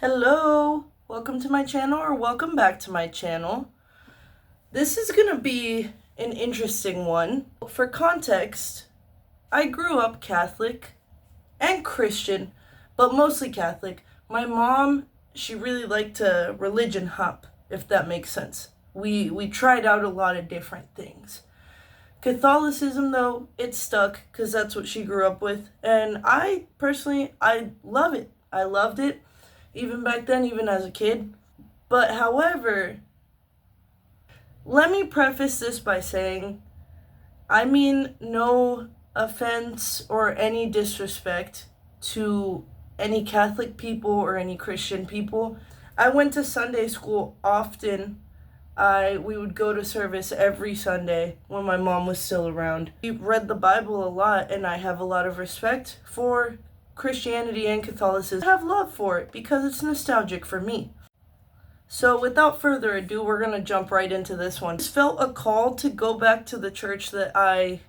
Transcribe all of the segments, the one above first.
Hello, welcome to my channel or welcome back to my channel. This is gonna be an interesting one. For context, I grew up Catholic and Christian, but mostly Catholic. My mom, she really liked to religion hop, if that makes sense. We tried out a lot of different things. Catholicism though, it stuck because that's what she grew up with, and I personally I love it. I loved it even back then, even as a kid. But however, let me preface this by saying I mean no offense or any disrespect to any Catholic people or any Christian people. I went to Sunday school often. We would go to service every Sunday when my mom was still around. We read the Bible a lot, and I have a lot of respect for Christianity and Catholicism. I have love for it because it's nostalgic for me. So without further ado, we're going to jump right into this one. I just felt a call to go back to the church that I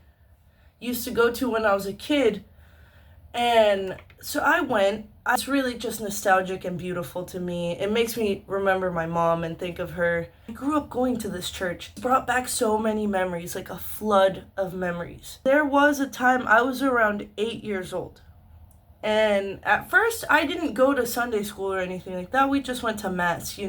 used to go to when I was a kid. And so I went. It's really just nostalgic and beautiful to me. It makes me remember my mom and think of her. I grew up going to this church. It brought back so many memories, like a flood of memories. There was a time I was around 8 years old. And at first, I didn't go to Sunday school or anything like that. We just went to Mass,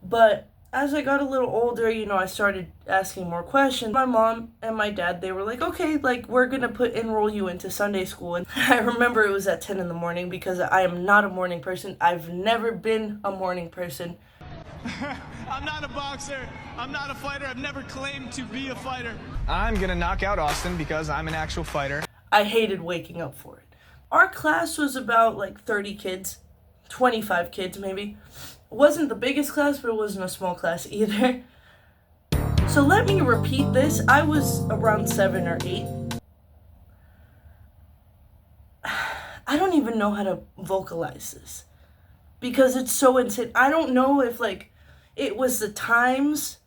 But as I got a little older, I started asking more questions. My mom and my dad, they were like, okay, like, we're going to enroll you into Sunday school. And I remember it was at 10 in the morning because I am not a morning person. I've never been a morning person. I'm not a boxer. I'm not a fighter. I've never claimed to be a fighter. I'm gonna knock out Austin because I'm an actual fighter. I hated waking up for it. Our class was about like 30 kids, 25 kids maybe. It wasn't the biggest class, but it wasn't a small class either. So let me repeat this. I was around 7 or 8. I don't even know how to vocalize this because it's so insane. I don't know if it was the times.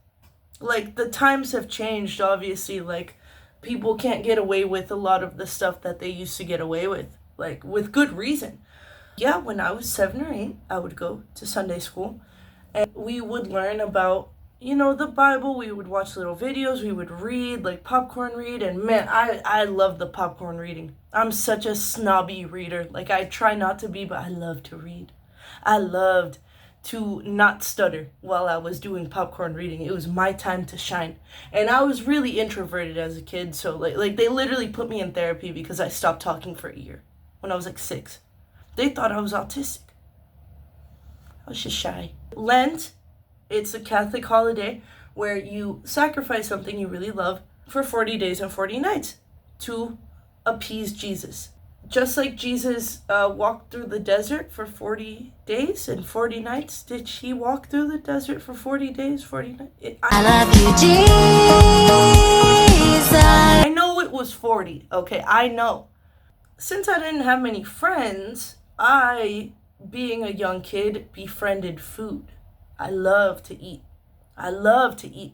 Like, the times have changed, obviously. Like, people can't get away with a lot of the stuff that they used to get away with, like, with good reason. Yeah, when I was 7 or 8, I would go to Sunday school, and we would learn about, the Bible. We would watch little videos. We would read, like, popcorn read, and man, I love the popcorn reading. I'm such a snobby reader. Like, I try not to be, but I love to read. I loved to not stutter while I was doing popcorn reading. It was my time to shine. And I was really introverted as a kid, so like they literally put me in therapy because I stopped talking for a year when I was like 6. They thought I was autistic. I was just shy. Lent, it's a Catholic holiday where you sacrifice something you really love for 40 days and 40 nights to appease Jesus. Just like Jesus walked through the desert for 40 days and 40 nights, did he walk through the desert for 40 days, 40 nights? I love you, Jesus. I know it was 40, okay, I know. Since I didn't have many friends, I, being a young kid, befriended food. I love to eat. I love to eat.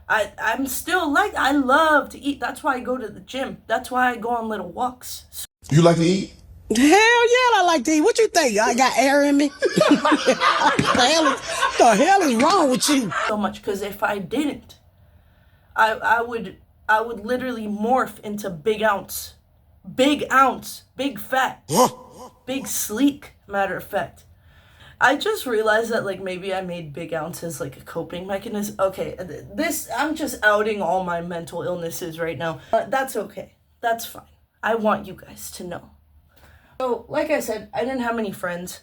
I'm still I love to eat. That's why I go to the gym. That's why I go on little walks. You like to eat? Hell yeah, I like to eat. What you think? I got air in me? the hell is wrong with you? So much, because if I didn't, I would literally morph into big ounce, big fat, big sleek. Matter of fact, I just realized that maybe I made big ounces like a coping mechanism. Okay, I'm just outing all my mental illnesses right now. That's okay. That's fine. I want you guys to know. So, like I said, I didn't have many friends,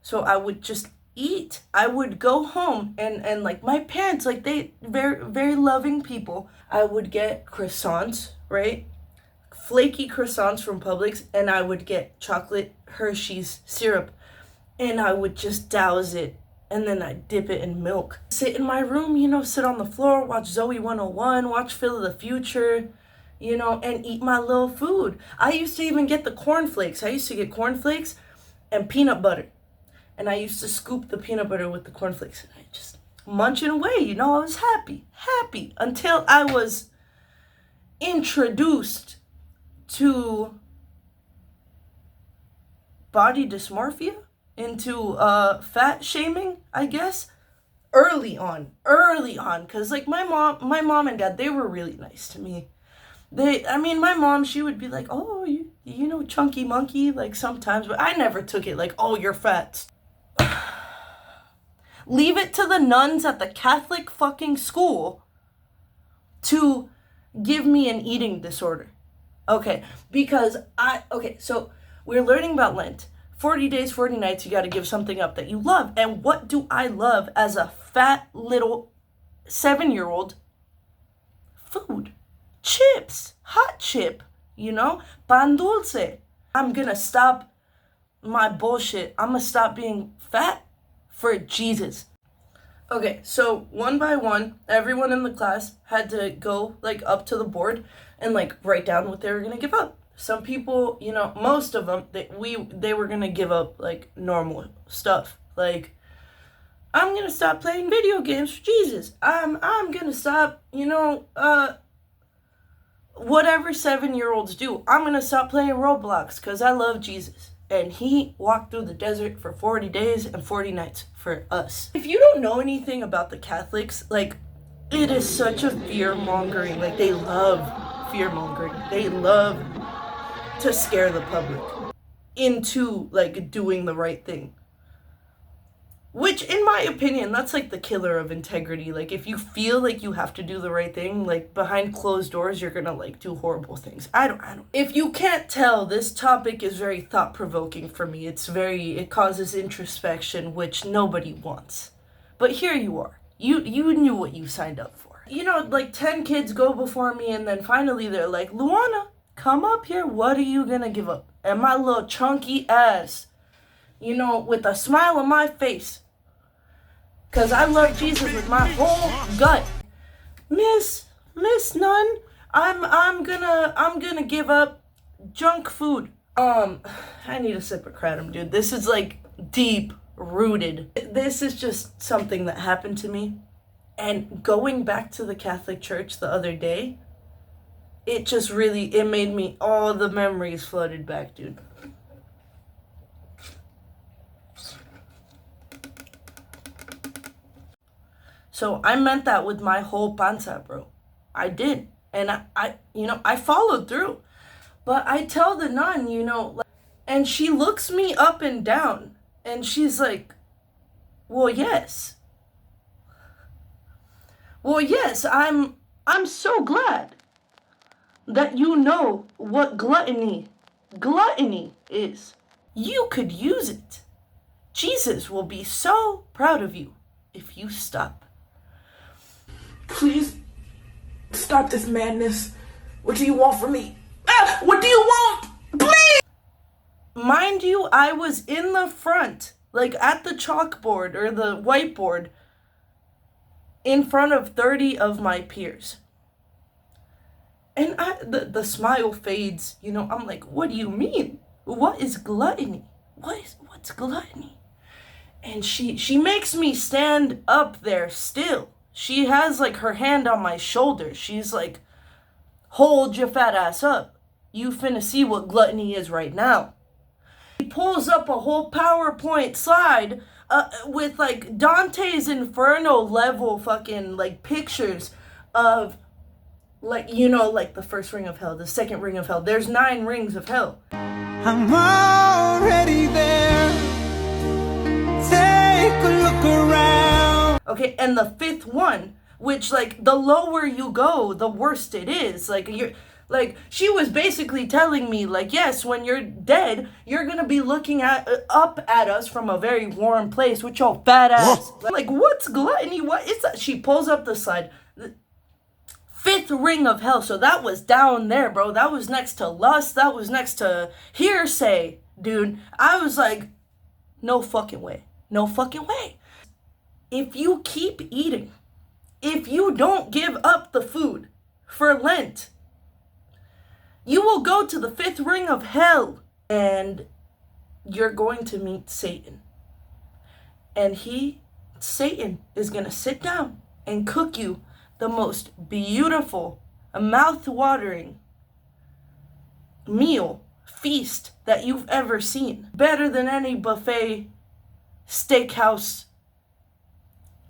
so I would just eat. I would go home and my parents, they very, very loving people. I would get croissants, right? Flaky croissants from Publix, and I would get chocolate Hershey's syrup, and I would just douse it, and then I'd dip it in milk. Sit in my room, sit on the floor, watch Zoe 101, watch Phil of the Future, and eat my little food. I used to even get the cornflakes. I used to get cornflakes and peanut butter. And I used to scoop the peanut butter with the cornflakes. And I just munching away, I was happy until I was introduced to body dysmorphia. into fat shaming, I guess. Early on, because like my mom and dad, they were really nice to me. My mom, she would be like, oh, you know, chunky monkey, like sometimes, but I never took it like, oh, you're fat. Leave it to the nuns at the Catholic fucking school to give me an eating disorder. Okay, because so we're learning about Lent. 40 days, 40 nights, you got to give something up that you love. And what do I love as a fat little 7-year-old? Food. Chips. Hot chip. You know? Pan dulce. I'm going to stop my bullshit. I'm going to stop being fat for Jesus. Okay, so one by one, everyone in the class had to go, like, up to the board and, like, write down what they were going to give up. Some people, you know, most of them, they were gonna give up, like, normal stuff. Like, I'm gonna stop playing video games for Jesus. I'm gonna stop, you know, whatever 7-year-olds do. I'm gonna stop playing Roblox because I love Jesus. And he walked through the desert for 40 days and 40 nights for us. If you don't know anything about the Catholics, like, it is such a fear-mongering. Like, they love fear-mongering. They love to scare the public into, like, doing the right thing. Which, in my opinion, that's, like, the killer of integrity. Like, if you feel like you have to do the right thing, like, behind closed doors, you're gonna, like, do horrible things. I don't. If you can't tell, this topic is very thought-provoking for me. It causes introspection, which nobody wants. But here you are. You knew what you signed up for. You know, like, 10 kids go before me, and then finally they're like, Luana, come up here, what are you gonna give up? And my little chunky ass, you know, with a smile on my face, because I love Jesus with my whole gut. Miss Nun, I'm gonna give up junk food. I need a sip of kratom, dude. This is, like, deep rooted. This is just something that happened to me. And going back to the Catholic Church the other day, it made me, all the memories flooded back, dude. So I meant that with my whole panza, bro. I did. And I followed through. But I tell the nun, you know, and she looks me up and down, and she's like, well, yes. Well, yes, I'm so glad that you know what gluttony is. You could use it. Jesus will be so proud of you if you stop. Please stop this madness. What do you want from me? What do you want? Please! Mind you, I was in the front, like at the chalkboard or the whiteboard, in front of 30 of my peers. And the smile fades, you know, I'm like, what do you mean? What is gluttony? What's gluttony? And she makes me stand up there still. She has, like, her hand on my shoulder. She's like, hold your fat ass up. You finna see what gluttony is right now. She pulls up a whole PowerPoint slide with, like, Dante's Inferno level fucking, like, pictures of, like, you know, like the first ring of hell, the second ring of hell. There's 9 rings of hell. I'm already there. Take a look around. Okay, and the 5th one, which, like, the lower you go, the worse it is. Like, she was basically telling me, like, yes, when you're dead, you're gonna be looking up at us from a very warm place with your fat ass. Like, what's gluttony? What is that? She pulls up the slide. 5th ring of hell. So that was down there, bro. That was next to lust. That was next to hearsay, dude. I was like, no fucking way. No fucking way. If you keep eating, if you don't give up the food for Lent, you will go to the 5th ring of hell, and you're going to meet Satan. And Satan is going to sit down and cook you the most beautiful, mouth-watering feast that you've ever seen. Better than any buffet steakhouse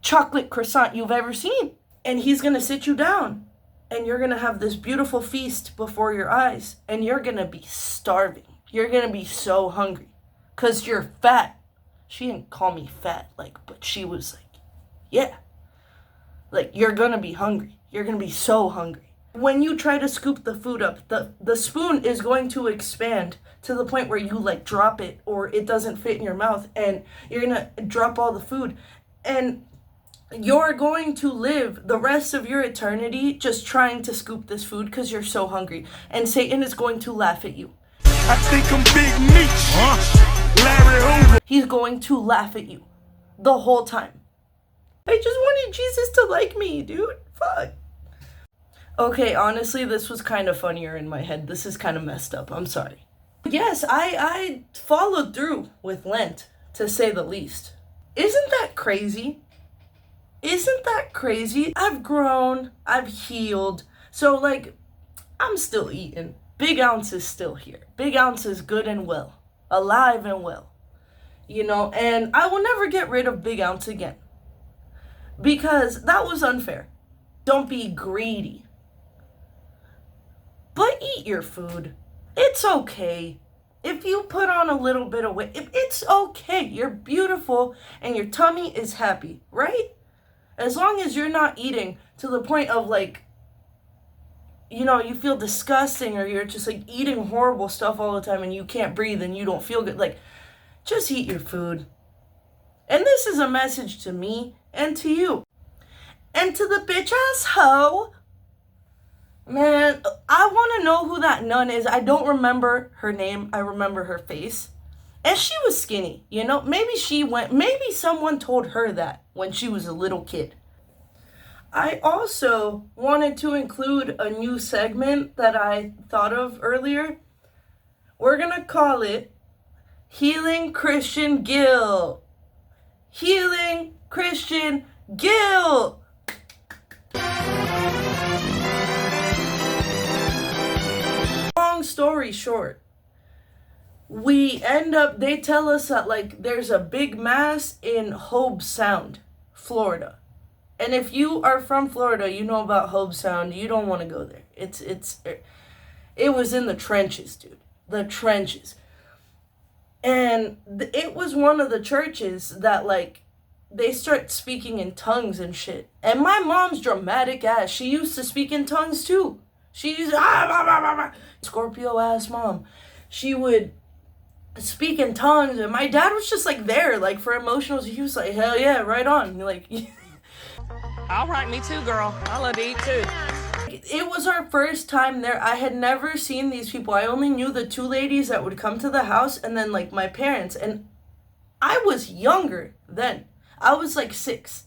chocolate croissant you've ever seen. And he's gonna sit you down and you're gonna have this beautiful feast before your eyes and you're gonna be starving. You're gonna be so hungry because you're fat. She didn't call me fat, like, but she was like, yeah. Like, you're gonna be hungry. You're gonna be so hungry. When you try to scoop the food up, the spoon is going to expand to the point where you like drop it or it doesn't fit in your mouth and you're gonna drop all the food. And you're going to live the rest of your eternity just trying to scoop this food because you're so hungry. And Satan is going to laugh at you. I think I'm Big Meech. Larry Hoover. He's going to laugh at you the whole time. I just wanted Jesus to like me, dude. Fuck. Okay, honestly, this was kind of funnier in my head. This is kind of messed up. I'm sorry. Yes, I followed through with Lent, to say the least. Isn't that crazy? Isn't that crazy? I've grown, I've healed, so like, I'm still eating. Big Ounce is still here. Big Ounce is good and well, alive and well, you know, and I will never get rid of Big Ounce again because that was unfair. Don't be greedy, but eat your food. It's okay. If you put on a little bit of weight, it's okay. You're beautiful and your tummy is happy, right? As long as you're not eating to the point of like, you know, you feel disgusting or you're just like eating horrible stuff all the time and you can't breathe and you don't feel good. Like, just eat your food. And this is a message to me and to you. And to the bitch ass hoe. Man, I want to know who that nun is. I don't remember her name. I remember her face. And she was skinny, you know? Maybe someone told her that when she was a little kid. I also wanted to include a new segment that I thought of earlier. We're gonna call it Healing Christian Gil. Healing Christian Gil. Long story short, they tell us that like there's a big mass in Hobe Sound, Florida. And if you are from Florida, you know about Hobe Sound. You don't want to go there. It was in the trenches, dude. The trenches. And it was one of the churches that like they start speaking in tongues and shit. And my mom's dramatic ass, she used to speak in tongues too. She used Scorpio ass mom. She would speak in tongues and my dad was just like there, like for emotionals. He was like, hell yeah, right on. Like All right, me too, girl. I love to eat too. It was our first time there. I had never seen these people. I only knew the two ladies that would come to the house and then like my parents. And I was younger then. I was like 6.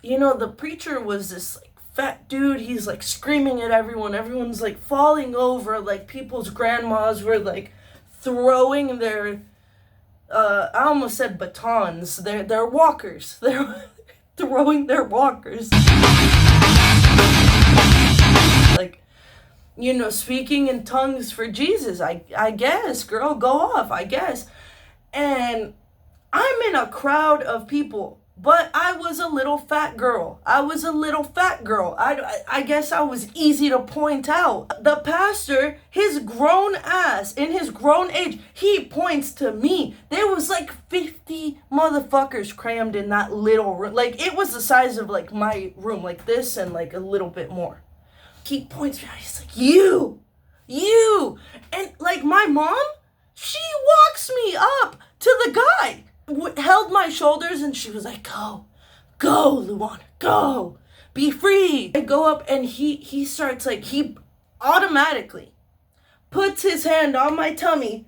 You know, the preacher was this like fat dude. He's like screaming at everyone. Everyone's like falling over. Like people's grandmas were like throwing their, I almost said batons. They're walkers. They're throwing their walkers. Like, you know, speaking in tongues for Jesus, I guess, girl, go off, I guess. And I'm in a crowd of people, but I was a little fat girl. I guess I was easy to point out. The pastor, his grown ass, in his grown age, he points to me. There was like 50 motherfuckers crammed in that little room. Like, it was the size of like my room, like this and like a little bit more. He points me out, he's like, you. And like my mom, she walks me up to the guy, held my shoulders and she was like, go, Luana, go, be free. I go up and he starts like, he automatically puts his hand on my tummy.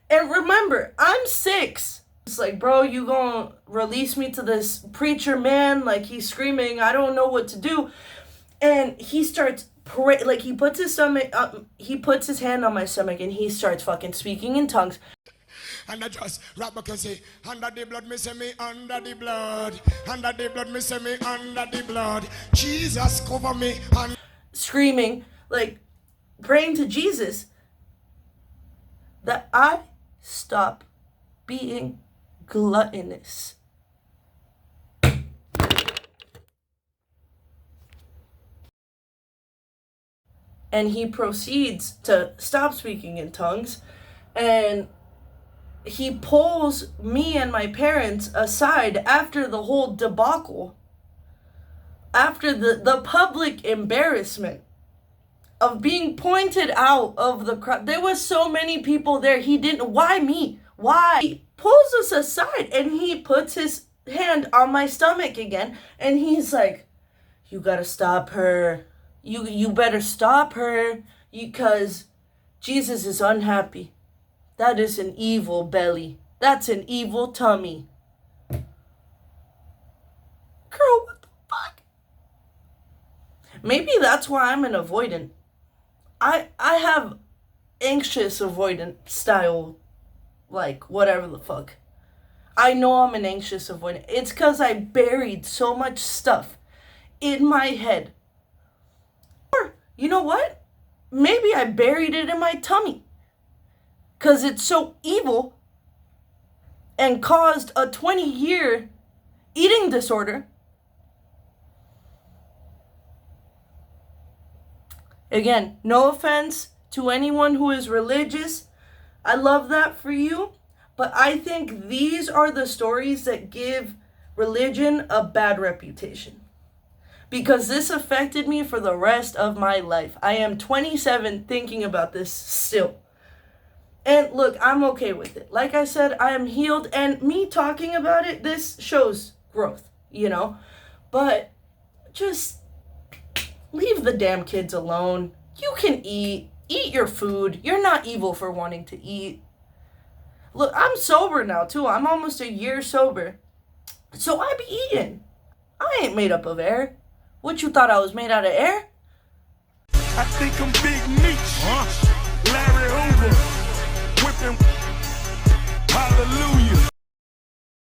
And remember, I'm 6. It's like, bro, you gonna release me to this preacher man? Like, he's screaming, I don't know what to do. And he starts like he puts his hand on my stomach and he starts fucking speaking in tongues. And I just rap back and say, under the blood, me say me under the blood. Under the blood, me say me under the blood. Jesus cover me. And screaming, like praying to Jesus that I stop being gluttonous. And he proceeds to stop speaking in tongues, and he pulls me and my parents aside after the whole debacle, after the public embarrassment of being pointed out of the crowd. There was so many people there. He didn't, why me? Why? He pulls us aside and he puts his hand on my stomach again, and he's like, you gotta stop her. You better stop her, because Jesus is unhappy. That is an evil belly. That's an evil tummy. Girl, what the fuck? Maybe that's why I'm an avoidant. I have anxious avoidant style, like whatever the fuck. I know I'm an anxious avoidant. It's because I buried so much stuff in my head. Or, you know what? Maybe I buried it in my tummy, because it's so evil and caused a 20-year eating disorder. Again, no offense to anyone who is religious. I love that for you. But I think these are the stories that give religion a bad reputation, because this affected me for the rest of my life. I am 27 thinking about this still. And look, I'm okay with it. Like I said, I am healed, and me talking about it, this shows growth, you know? But just leave the damn kids alone. You can eat your food. You're not evil for wanting to eat. Look, I'm sober now too. I'm almost a year sober. So I be eating. I ain't made up of air. What, you thought I was made out of air? I think I'm Big Meech.